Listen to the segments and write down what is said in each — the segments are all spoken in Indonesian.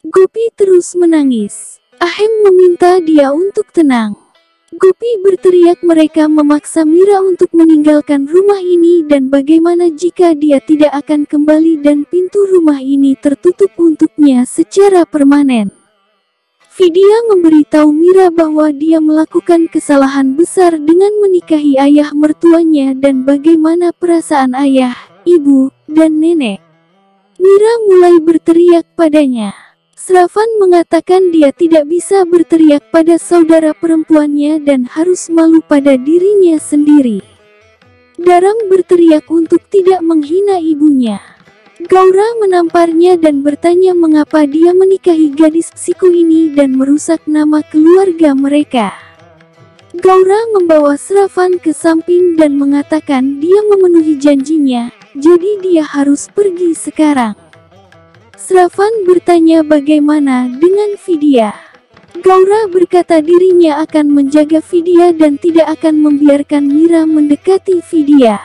Gopi terus menangis. Ahem meminta dia untuk tenang. Gopi berteriak mereka memaksa Mira untuk meninggalkan rumah ini dan bagaimana jika dia tidak akan kembali dan pintu rumah ini tertutup untuknya secara permanen. Vidya memberitahu Mira bahwa dia melakukan kesalahan besar dengan menikahi ayah mertuanya dan bagaimana perasaan ayah, ibu, dan nenek. Mira mulai berteriak padanya. Sravan mengatakan dia tidak bisa berteriak pada saudara perempuannya dan harus malu pada dirinya sendiri. Daram berteriak untuk tidak menghina ibunya. Gaura menamparnya dan bertanya mengapa dia menikahi gadis siku ini dan merusak nama keluarga mereka. Gaura membawa Sravan ke samping dan mengatakan dia memenuhi janjinya, jadi dia harus pergi sekarang. Sravan bertanya bagaimana dengan Vidya. Gaura berkata dirinya akan menjaga Vidya dan tidak akan membiarkan Mira mendekati Vidya.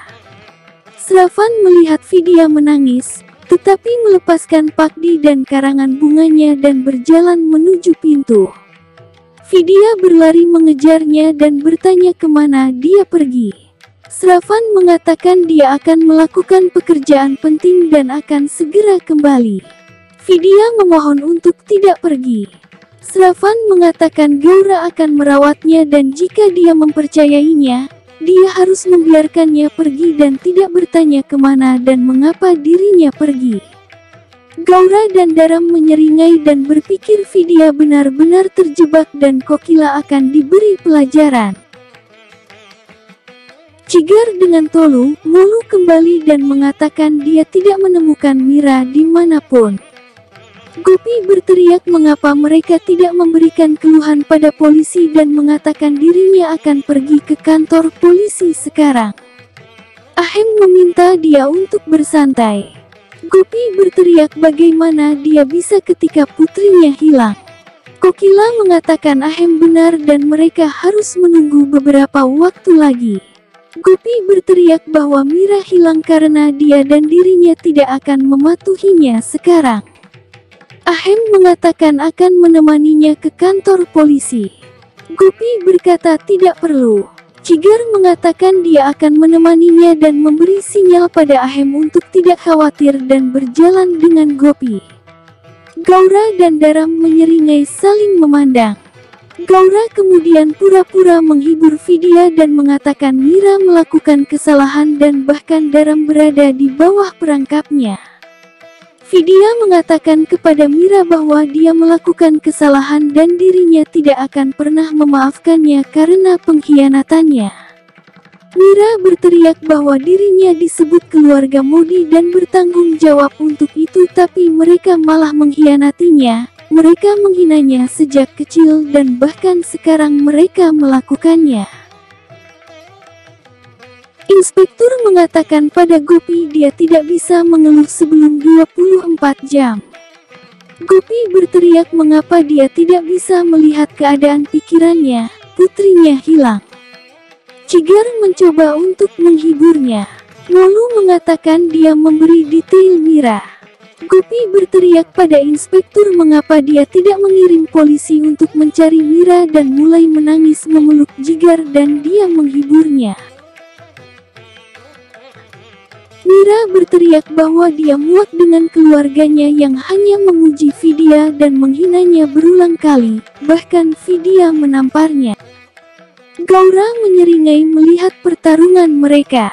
Sravan melihat Vidya menangis, tetapi melepaskan pakdi dan karangan bunganya dan berjalan menuju pintu. Vidya berlari mengejarnya dan bertanya kemana dia pergi. Sravan mengatakan dia akan melakukan pekerjaan penting dan akan segera kembali. Vidya memohon untuk tidak pergi. Sravan mengatakan Gaura akan merawatnya dan jika dia mempercayainya, dia harus membiarkannya pergi dan tidak bertanya kemana dan mengapa dirinya pergi. Gaura dan Daram menyeringai dan berpikir Vidya benar-benar terjebak dan Kokila akan diberi pelajaran. Cigar dengan Tolu, Mulu kembali dan mengatakan dia tidak menemukan Mira dimanapun. Gopi berteriak mengapa mereka tidak memberikan keluhan pada polisi dan mengatakan dirinya akan pergi ke kantor polisi sekarang. Ahem meminta dia untuk bersantai. Gopi berteriak bagaimana dia bisa ketika putrinya hilang. Kokila mengatakan Ahem benar dan mereka harus menunggu beberapa waktu lagi. Gopi berteriak bahwa Mira hilang karena dia dan dirinya tidak akan mematuhinya sekarang. Ahem mengatakan akan menemaninya ke kantor polisi. Gopi berkata tidak perlu. Cigar mengatakan dia akan menemaninya dan memberi sinyal pada Ahem untuk tidak khawatir dan berjalan dengan Gopi. Gaura dan Daram menyeringai saling memandang. Gaura kemudian pura-pura menghibur Vidya dan mengatakan Mira melakukan kesalahan dan bahkan Daram berada di bawah perangkapnya. Vidya mengatakan kepada Mira bahwa dia melakukan kesalahan dan dirinya tidak akan pernah memaafkannya karena pengkhianatannya. Mira berteriak bahwa dirinya disebut keluarga Modi dan bertanggung jawab untuk itu tapi mereka malah mengkhianatinya. Mereka menghinanya sejak kecil dan bahkan sekarang mereka melakukannya. Inspektur mengatakan pada Gopi dia tidak bisa mengeluh sebelum 24 jam. Gopi berteriak mengapa dia tidak bisa melihat keadaan pikirannya, putrinya hilang. Cigar mencoba untuk menghiburnya. Molu mengatakan dia memberi detail Mira. Gopi berteriak pada inspektur mengapa dia tidak mengirim polisi untuk mencari Mira dan mulai menangis memeluk Jigar dan dia menghiburnya. Mira berteriak bahwa dia muak dengan keluarganya yang hanya memuji Vidya dan menghinanya berulang kali, bahkan Vidya menamparnya. Gaura menyeringai melihat pertarungan mereka.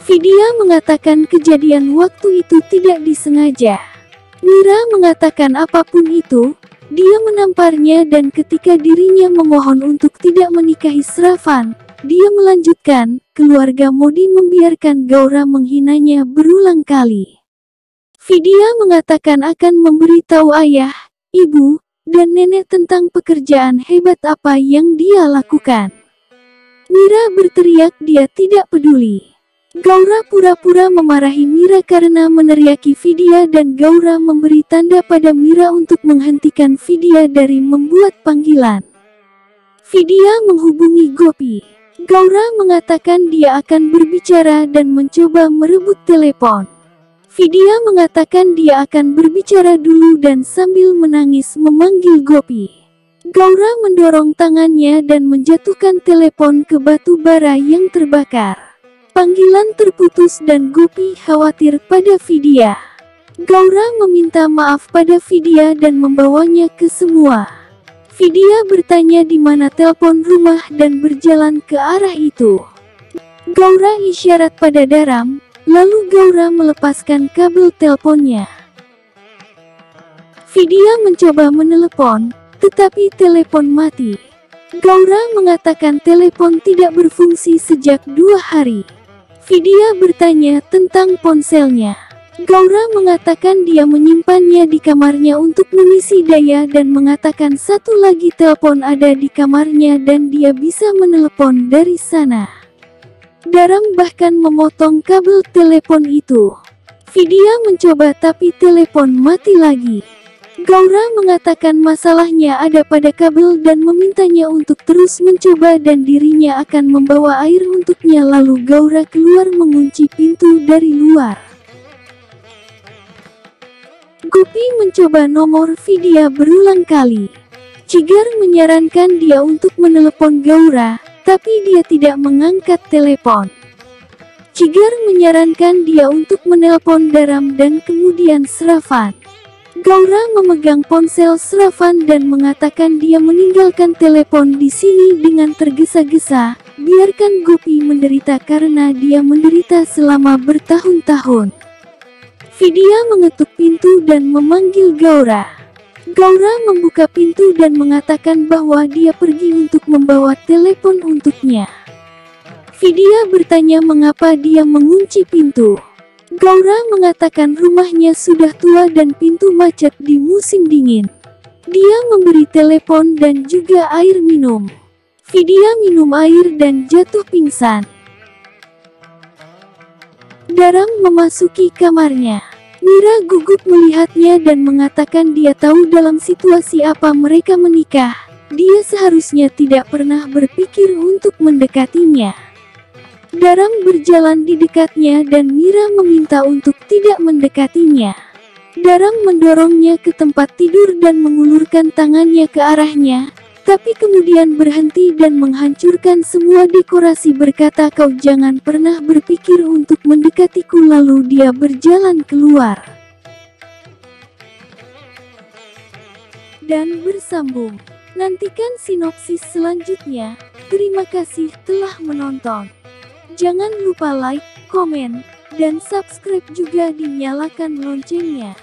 Vidya mengatakan kejadian waktu itu tidak disengaja. Mira mengatakan apapun itu, dia menamparnya dan ketika dirinya memohon untuk tidak menikahi Sravan, dia melanjutkan, keluarga Modi membiarkan Gaura menghinanya berulang kali. Vidya mengatakan akan memberitahu ayah, ibu, dan nenek tentang pekerjaan hebat apa yang dia lakukan. Mira berteriak dia tidak peduli. Gaura pura-pura memarahi Mira karena meneriaki Vidya dan Gaura memberi tanda pada Mira untuk menghentikan Vidya dari membuat panggilan. Vidya menghubungi Gopi. Gaura mengatakan dia akan berbicara dan mencoba merebut telepon. Vidya mengatakan dia akan berbicara dulu dan sambil menangis memanggil Gopi. Gaura mendorong tangannya dan menjatuhkan telepon ke batu bara yang terbakar. Panggilan terputus dan Gopi khawatir pada Vidya. Gaura meminta maaf pada Vidya dan membawanya ke semua. Vidya bertanya di mana telepon rumah dan berjalan ke arah itu. Gaura isyarat pada Daram, lalu Gaura melepaskan kabel teleponnya. Vidya mencoba menelepon, tetapi telepon mati. Gaura mengatakan telepon tidak berfungsi sejak 2 hari. Vidya bertanya tentang ponselnya. Gaura mengatakan dia menyimpannya di kamarnya untuk mengisi daya dan mengatakan satu lagi telepon ada di kamarnya dan dia bisa menelepon dari sana. Daram bahkan memotong kabel telepon itu. Vidya mencoba tapi telepon mati lagi. Gaura mengatakan masalahnya ada pada kabel dan memintanya untuk terus mencoba dan dirinya akan membawa air untuknya, lalu Gaura keluar mengunci pintu dari luar. Gopi mencoba nomor Vidya berulang kali. Cigar menyarankan dia untuk menelepon Gaura, tapi dia tidak mengangkat telepon. Cigar menyarankan dia untuk menelpon Daram dan kemudian Sravan. Gaura memegang ponsel Sravan dan mengatakan dia meninggalkan telepon di sini dengan tergesa-gesa. Biarkan Gopi menderita karena dia menderita selama bertahun-tahun. Vidya mengetuk pintu dan memanggil Gaura. Gaura membuka pintu dan mengatakan bahwa dia pergi untuk membawa telepon untuknya. Vidya bertanya mengapa dia mengunci pintu. Gaura mengatakan rumahnya sudah tua dan pintu macet di musim dingin. Dia memberi telepon dan juga air minum. Vidya minum air dan jatuh pingsan. Daram memasuki kamarnya. Mira gugup melihatnya dan mengatakan dia tahu dalam situasi apa mereka menikah. Dia seharusnya tidak pernah berpikir untuk mendekatinya. Daram berjalan di dekatnya dan Mira meminta untuk tidak mendekatinya. Daram mendorongnya ke tempat tidur dan mengulurkan tangannya ke arahnya. Tapi kemudian berhenti dan menghancurkan semua dekorasi, berkata, "Kau jangan pernah berpikir untuk mendekatiku." Lalu dia berjalan keluar. Dan bersambung. Nantikan sinopsis selanjutnya. Terima kasih telah menonton. Jangan lupa like, komen, dan subscribe juga dinyalakan loncengnya.